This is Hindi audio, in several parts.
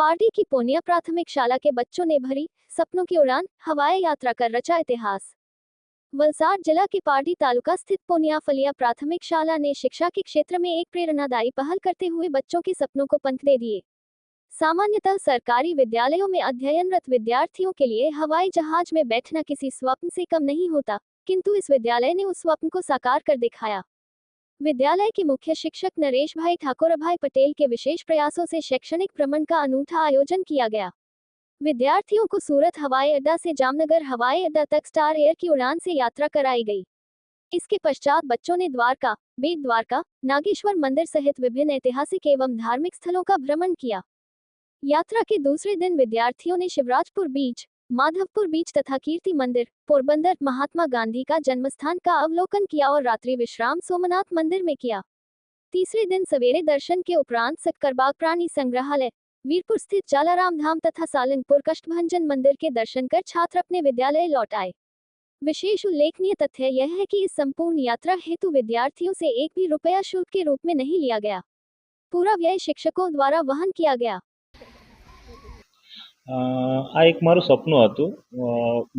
पार्टी की पूर्णिया प्राथमिक शाला के बच्चों ने भरी सपनों की उड़ान, हवाई यात्रा कर रचा इतिहास। वलसाड जिला के पार्टी तालुका स्थित पूर्णिया फलिया प्राथमिक शाला ने शिक्षा के क्षेत्र में एक प्रेरणादायी पहल करते हुए बच्चों के सपनों को पंख दे दिए। सामान्यतः सरकारी विद्यालयों में अध्ययनरत विद्यार्थियों के लिए हवाई जहाज में बैठना किसी स्वप्न से कम नहीं होता, किंतु इस विद्यालय ने उस स्वप्न को साकार कर दिखाया। विद्यालय के मुख्य शिक्षक नरेश भाई ठाकुर भाई पटेल के विशेष प्रयासों से शैक्षणिक भ्रमण का अनूठा आयोजन किया गया। विद्यार्थियों को सूरत हवाई अड्डा से जामनगर हवाई अड्डा तक स्टार एयर की उड़ान से यात्रा कराई गई। इसके पश्चात बच्चों ने द्वारका, बेट द्वारका, नागेश्वर मंदिर सहित विभिन्न ऐतिहासिक एवं धार्मिक स्थलों का भ्रमण किया। यात्रा के दूसरे दिन विद्यार्थियों ने शिवराजपुर बीच, माधवपुर बीच तथा कीर्ति मंदिर, पोरबंदर महात्मा गांधी का जन्मस्थान का अवलोकन किया और रात्रि विश्राम सोमनाथ मंदिर में किया। तीसरे दिन सवेरे दर्शन के उपरांत सक्करबाग प्राणी संग्रहालय, वीरपुर स्थित जालाराम धाम तथा सालंगपुर कष्टभंजन मंदिर के दर्शन कर छात्र अपने विद्यालय लौट आए। विशेष उल्लेखनीय तथ्य यह है कि इस संपूर्ण यात्रा हेतु विद्यार्थियों से एक भी रुपया शुल्क के रूप में नहीं लिया गया। पूरा व्यय शिक्षकों द्वारा वहन किया गया। આ એક મારું સપનું હતું।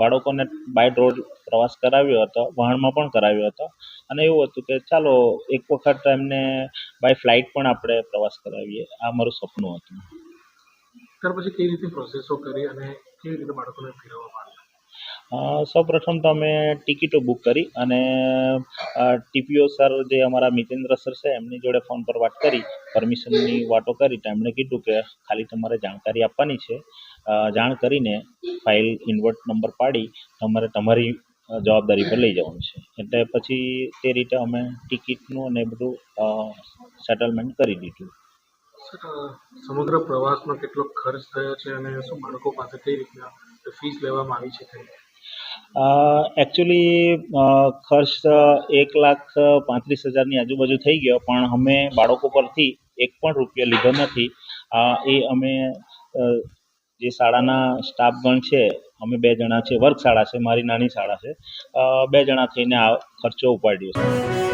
બાળકોને બાય રોડ પ્રવાસ કરાવ્યો હતો, વહાણમાં પણ કરાવ્યો હતો અને એવું હતું કે ચાલો એક વખત એમને બાય ફ્લાઇટ પણ આપણે પ્રવાસ કરાવીએ, આ મારું સપનું હતું। ત્યાર પછી કઈ રીતે પ્રોસેસો કરી અને કેવી રીતે બાળકોને ફેરવવામાં આવ્યા? સૌપ્રથમ તો અમે ટિકિટો બુક કરી અને ટીપીઓ સર જે અમારા મિતેન્દ્ર સર છે એમની જોડે ફોન પર વાત કરી, પરમિશનની વાતો કરી તો એમણે કીધું કે ખાલી તમારે જાણકારી આપવાની છે, જાણ કરીને ફાઇલ ઇન્વર્ટ નંબર પાડી તમારે તમારી જવાબદારી પર લઈ જવાનું છે। એટલે પછી તે રીતે અમે ટિકિટનું અને બધું સેટલમેન્ટ કરી દીધું। સમગ્ર પ્રવાસમાં કેટલો ખર્ચ થયો છે અને શું બાળકો પાસે કઈ રીતના ફીસ લેવામાં આવી છે? એકચ્યુઅલી ખર્ચ 1,35,000ની આજુબાજુ થઈ ગયો, પણ અમે બાળકો પરથી એક પણ રૂપિયા લીધો નથી। એ અમે જે શાળાના સ્ટાફગણ છે, અમે 2 જણા છે, વર્ગ શાળા છે, મારી નાની શાળા છે, 2 જણા થઈને આ ખર્ચો ઉપાડ્યો છે।